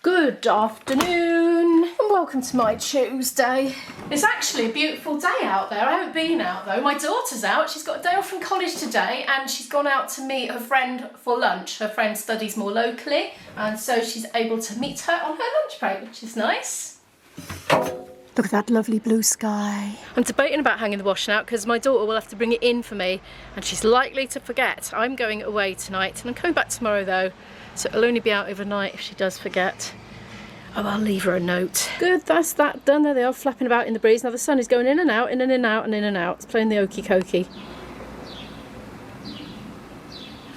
Good afternoon and welcome to my Tuesday. It's actually a beautiful day out there. I haven't been out though. My daughter's out. She's got a day off from college today and she's gone out to meet her friend for lunch. Her friend studies more locally and so she's able to meet her on her lunch break, which is nice. Look at that lovely blue sky. I'm debating about hanging the washing out because my daughter will have to bring it in for me and she's likely to forget. I'm going away tonight and I'm coming back tomorrow though. So it'll only be out overnight if she does forget. Oh, I'll leave her a note. Good, that's that done. There they are, flapping about in the breeze. Now the sun is going in and out, in and in and out, and in and out. It's playing the okey cokey.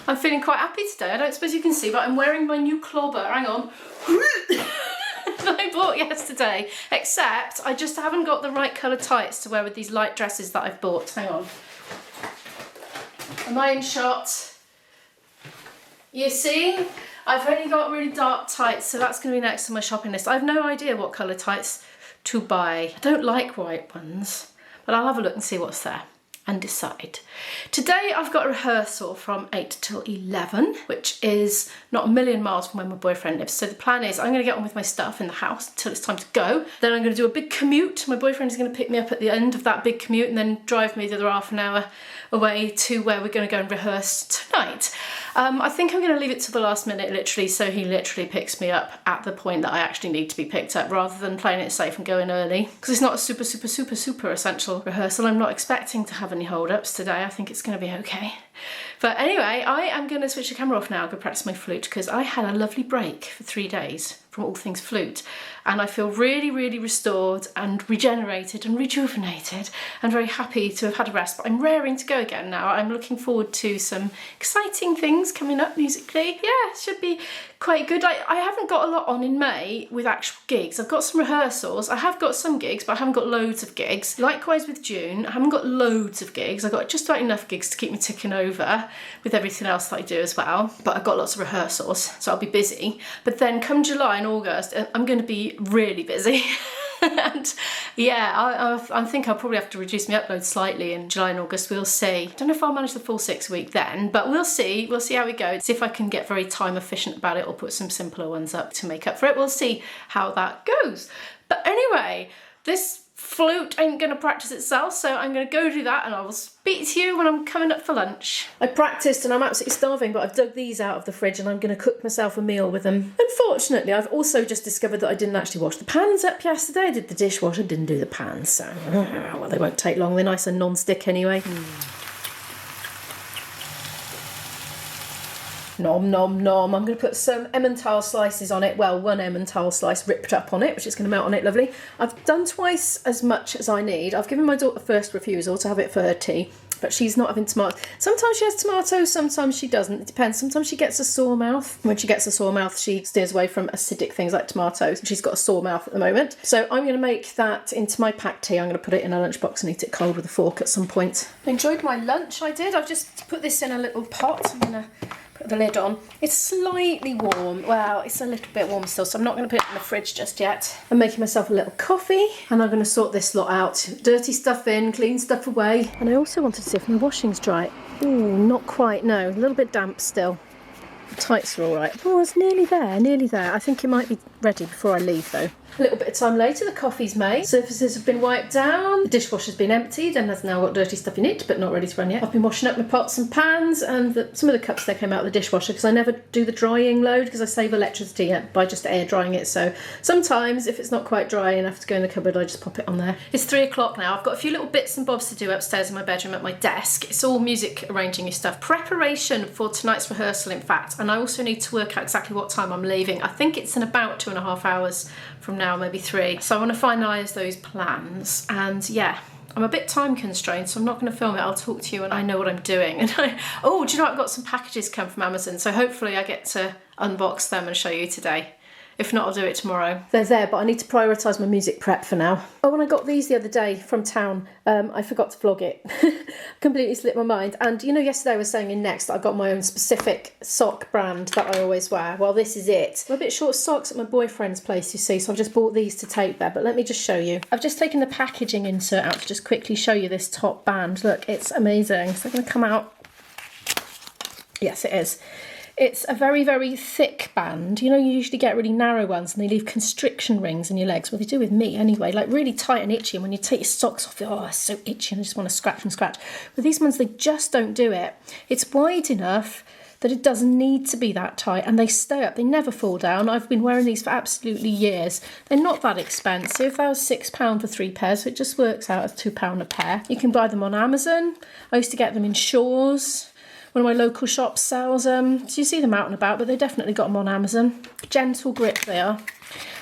I'm feeling quite happy today. I don't suppose you can see, but I'm wearing my new clobber. Hang on. That I bought yesterday. Except I just haven't got the right colour tights to wear with these light dresses that I've bought. Hang on. Am I in shot? You see? I've only got really dark tights, so that's going to be next on my shopping list. I have no idea what colour tights to buy. I don't like white ones, but I'll have a look and see what's there and decide. Today I've got a rehearsal from 8 till 11, which is not a million miles from where my boyfriend lives. So the plan is I'm going to get on with my stuff in the house until it's time to go. Then I'm going to do a big commute. My boyfriend is going to pick me up at the end of that big commute and then drive me the other half an hour away to where we're going to go and rehearse tonight. I think I'm going to leave it to the last minute literally, so he literally picks me up at the point that I actually need to be picked up rather than playing it safe and going early, because it's not a super essential rehearsal. I'm not expecting to have any hold-ups today. I think it's going to be okay. But anyway, I am going to switch the camera off now and go practice my flute because I had a lovely break for 3 days from all things flute and I feel really restored and regenerated and rejuvenated and very happy to have had a rest, but I'm raring to go again now. I'm looking forward to some exciting things coming up musically. Yeah, it should be quite good. I haven't got a lot on in May with actual gigs. I've got some rehearsals. I have got some gigs, but I haven't got loads of gigs. Likewise with June, I haven't got loads of gigs. I've got just about enough gigs to keep me ticking over with everything else that I do as well, but I've got lots of rehearsals, so I'll be busy. But then come July and August, I'm going to be really busy. And yeah, I think I'll probably have to reduce my upload slightly in July and August. We'll see. I don't know if I'll manage the full 6 week then, but we'll see. We'll see how we go. See if I can get very time efficient about it or put some simpler ones up to make up for it. We'll see how that goes. But anyway, this flute ain't going to practice itself, so I'm going to go do that and I will speak to you when I'm coming up for lunch. I practiced and I'm absolutely starving, but I've dug these out of the fridge and I'm going to cook myself a meal with them. Unfortunately, I've also just discovered that I didn't actually wash the pans up yesterday. I did the dishwasher, didn't do the pans, so well, they won't take long. They're nice and non-stick anyway. Nom nom nom. I'm going to put some Emmental slices on it. Well, one Emmental slice ripped up on it, which is going to melt on it lovely. I've done twice as much as I need. I've given my daughter first refusal to have it for her tea, but she's not having tomatoes. Sometimes she has tomatoes, sometimes she doesn't. It depends. Sometimes she gets a sore mouth. When she gets a sore mouth, she steers away from acidic things like tomatoes. She's got a sore mouth at the moment. So I'm going to make that into my packed tea. I'm going to put it in a lunchbox and eat it cold with a fork at some point. I enjoyed my lunch, I did. I've just put this in a little pot. I'm going to put the lid on. It's slightly warm. Well, it's a little bit warm still, so I'm not going to put it in the fridge just yet. I'm making myself a little coffee and I'm going to sort this lot out. Dirty stuff in, clean stuff away. And I also wanted to see if my washing's dry. Ooh, not quite, no. A little bit damp still. The tights are all right. Oh, it's nearly there, nearly there. I think it might be ready before I leave though. A little bit of time later, the coffee's made. Surfaces have been wiped down. The dishwasher's been emptied and has now got dirty stuff in it, but not ready to run yet. I've been washing up my pots and pans and some of the cups that came out of the dishwasher because I never do the drying load because I save electricity by just air drying it. So sometimes if it's not quite dry enough to go in the cupboard, I just pop it on there. It's 3 o'clock now. I've got a few little bits and bobs to do upstairs in my bedroom at my desk. It's all music arranging stuff. Preparation for tonight's rehearsal, in fact. And I also need to work out exactly what time I'm leaving. I think it's in about 2.5 hours from now, maybe 3. So I want to finalise those plans and yeah, I'm a bit time constrained, so I'm not going to film it. I'll talk to you when I know what I'm doing. And oh, do you know I've got some packages come from Amazon, so hopefully I get to unbox them and show you today. If not, I'll do it tomorrow. They're there, but I need to prioritise my music prep for now. Oh, and I got these the other day from town. I forgot to vlog it. Completely slipped my mind. And you know, yesterday I was saying in Next that I got my own specific sock brand that I always wear. Well, this is it. I'm a bit short of socks at my boyfriend's place, you see, so I've just bought these to take there. But let me just show you. I've just taken the packaging insert out to just quickly show you this top band. Look, it's amazing. Is that going to come out? Yes, it is. It's a very, very thick band. You know, you usually get really narrow ones and they leave constriction rings in your legs. Well, they do with me anyway, like really tight and itchy. And when you take your socks off, oh, it's so itchy and I just want to scratch and scratch. But these ones, they just don't do it. It's wide enough that it doesn't need to be that tight, and they stay up, they never fall down. I've been wearing these for absolutely years. They're not that expensive. That was £6 for 3 pairs, so it just works out as £2 a pair. You can buy them on Amazon. I used to get them in Shaw's. One of my local shops sells them. So you see them out and about, but they definitely got them on Amazon. Gentle grip they are.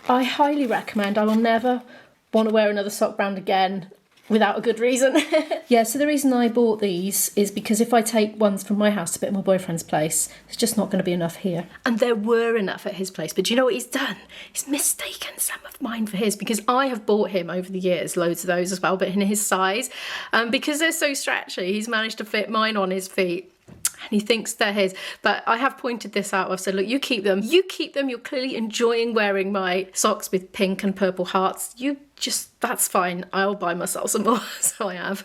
I highly recommend. I will never want to wear another sock brand again without a good reason. Yeah, so the reason I bought these is because if I take ones from my house to put in my boyfriend's place, there's just not going to be enough here. And there were enough at his place, but do you know what he's done? He's mistaken some of mine for his, because I have bought him over the years loads of those as well, but in his size. Because they're so stretchy, he's managed to fit mine on his feet. And he thinks they're his, but I have pointed this out. I've said, look, you keep them. You're clearly enjoying wearing my socks with pink and purple hearts. That's fine. I'll buy myself some more. So I have.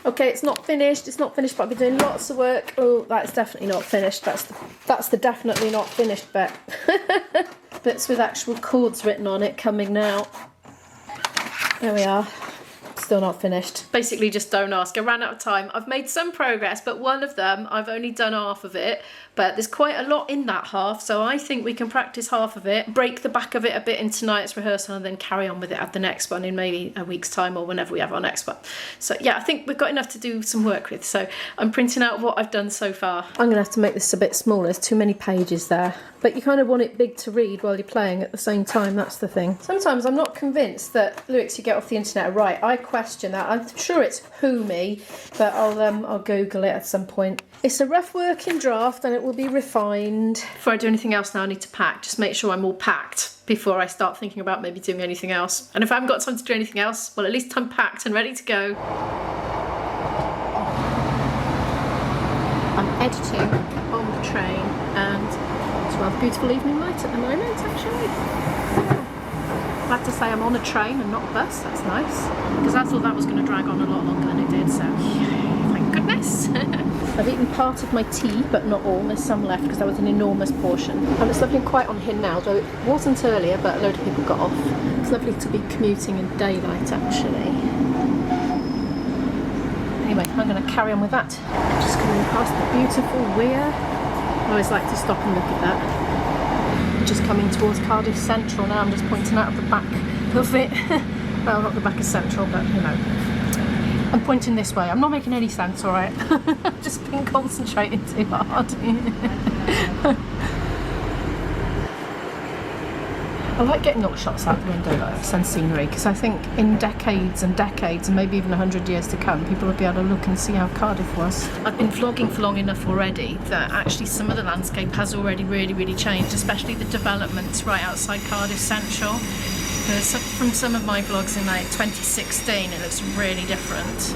Okay, it's not finished. But I've been doing lots of work. Oh, that's definitely not finished. That's the definitely not finished bit. Bits with actual chords written on it coming now. There we are. Still not finished. Basically, just don't ask. I ran out of time. I've made some progress, but one of them, I've only done half of it, but there's quite a lot in that half, so I think we can practice half of it, break the back of it a bit in tonight's rehearsal, and then carry on with it at the next one in maybe a week's time or whenever we have our next one. So yeah, I think we've got enough to do some work with, so I'm printing out what I've done so far. I'm going to have to make this a bit smaller. There's too many pages there, but you kind of want it big to read while you're playing at the same time. That's the thing. Sometimes I'm not convinced that lyrics you get off the internet are right. I question that. I'm sure it's Who Me, but I'll Google it at some point. It's a rough working draft and it will be refined. Before I do anything else now, I need to pack. Just make sure I'm all packed before I start thinking about maybe doing anything else. And if I haven't got time to do anything else, well, at least I'm packed and ready to go. I'm editing on the train and it's a rather beautiful evening light at the moment, actually. I have to say I'm on a train and not a bus. That's nice, because I thought that was going to drag on a lot longer than it did, so thank goodness. I've eaten part of my tea, but not all. There's some left because that was an enormous portion. And it's looking quite on here now, though it wasn't earlier, but a load of people got off. It's lovely to be commuting in daylight, actually. Anyway, I'm going to carry on with that. I'm just going past the beautiful weir. I always like to stop and look at that. Just coming towards Cardiff Central now. I'm just pointing out the back of it. Well, not the back of Central, but you know. I'm pointing this way. I'm not making any sense, alright? I've just been concentrating too hard. I like getting little shots out the window of sun scenery, because I think in decades and decades, and maybe even 100 years to come, people will be able to look and see how Cardiff was. I've been vlogging for long enough already that actually some of the landscape has already really changed, especially the developments right outside Cardiff Central. From some of my vlogs in like 2016, it looks really different.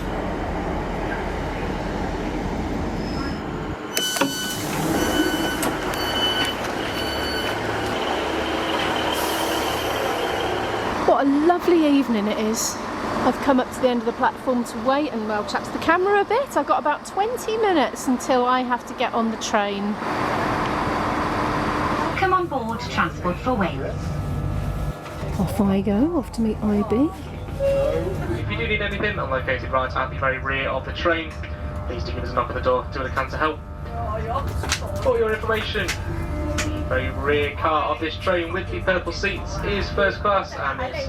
What a lovely evening it is. I've come up to the end of the platform to wait and well chat to the camera a bit. I've got about 20 minutes until I have to get on the train. Come on board Transport for Wales. Off I go, off to meet IB. If you do need anything, I'm located right at the very rear of the train. Please do give us a knock at the door, do what I can to help. For your information, the very rear car of this train with the purple seats is first class, and it's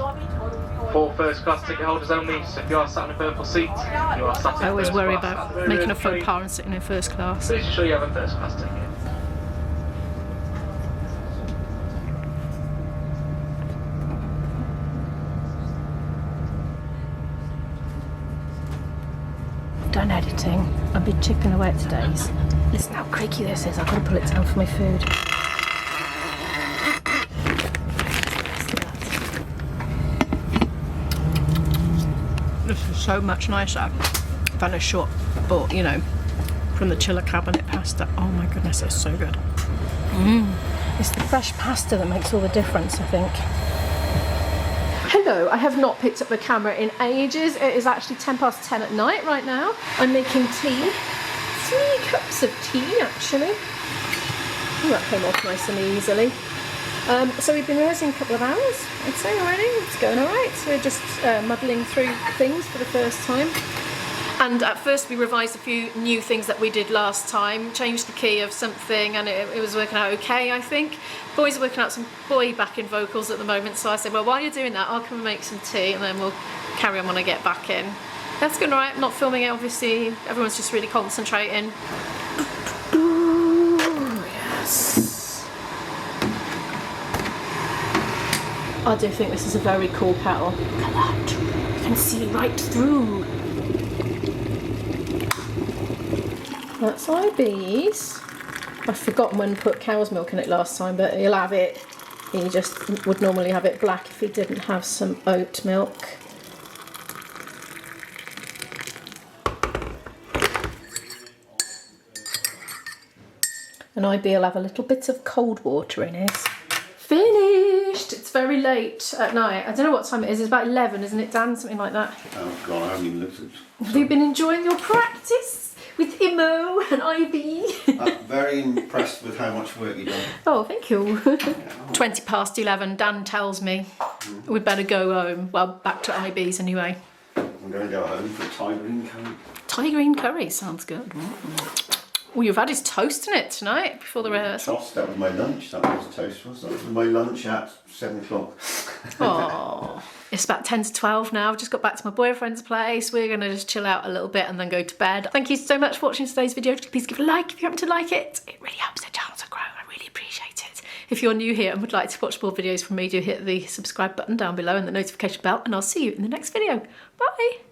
for first class ticket holders only. So if you are sat in a purple seat, you are sat in I always first worry class about making a faux pas and sitting in first class. Please ensure you have a first class ticket. Done editing. I've been chipping away at today's. Listen how creaky this is. I've got to pull it down for my food. This is so much nicer than a short, but you know, from the chiller cabinet pasta. Oh my goodness, it's so good. It's the fresh pasta that makes all the difference, I think. Hello, I have not picked up the camera in ages. It is actually 10:10 at night right now. I'm making tea. 3 cups of tea, actually. Oh, that came off nice and easily. So we've been rehearsing a couple of hours, I'd say already. It's going all right. So we're just muddling through things for the first time. And at first we revised a few new things that we did last time, changed the key of something, and it was working out okay, I think. Boys are working out some boy backing vocals at the moment, so I said, well, while you're doing that, I'll come and make some tea, and then we'll carry on when I get back in. That's going all right. I'm not filming it, obviously. Everyone's just really concentrating. Yes. I do think this is a very cool kettle. Look at that. You can see right through. That's IB's. I've forgotten when to put cow's milk in it last time, but he'll have it. He just would normally have it black if he didn't have some oat milk. And IB will have a little bit of cold water in his. Finished! It's very late at night. I don't know what time it is. It's about 11, isn't it, Dan? Something like that. Oh God, I haven't even looked at it. Have you been enjoying your practice with Imo and IB? I'm very impressed with how much work you've done. Oh, thank you. 20 past 11, Dan tells me we'd better go home. Well, back to IB's anyway. I'm going to go home for Thai green curry. Thai green curry sounds good. Well, you've had his toast in it tonight before the rehearsal. Toast, that was my lunch. That was toast, was that? That was my lunch at 7 o'clock. Oh, it's about 10 to 12 now. I've just got back to my boyfriend's place. We're going to just chill out a little bit and then go to bed. Thank you so much for watching today's video. Please give it a like if you happen to like it. It really helps the channel to grow. I really appreciate it. If you're new here and would like to watch more videos from me, do hit the subscribe button down below and the notification bell, and I'll see you in the next video. Bye.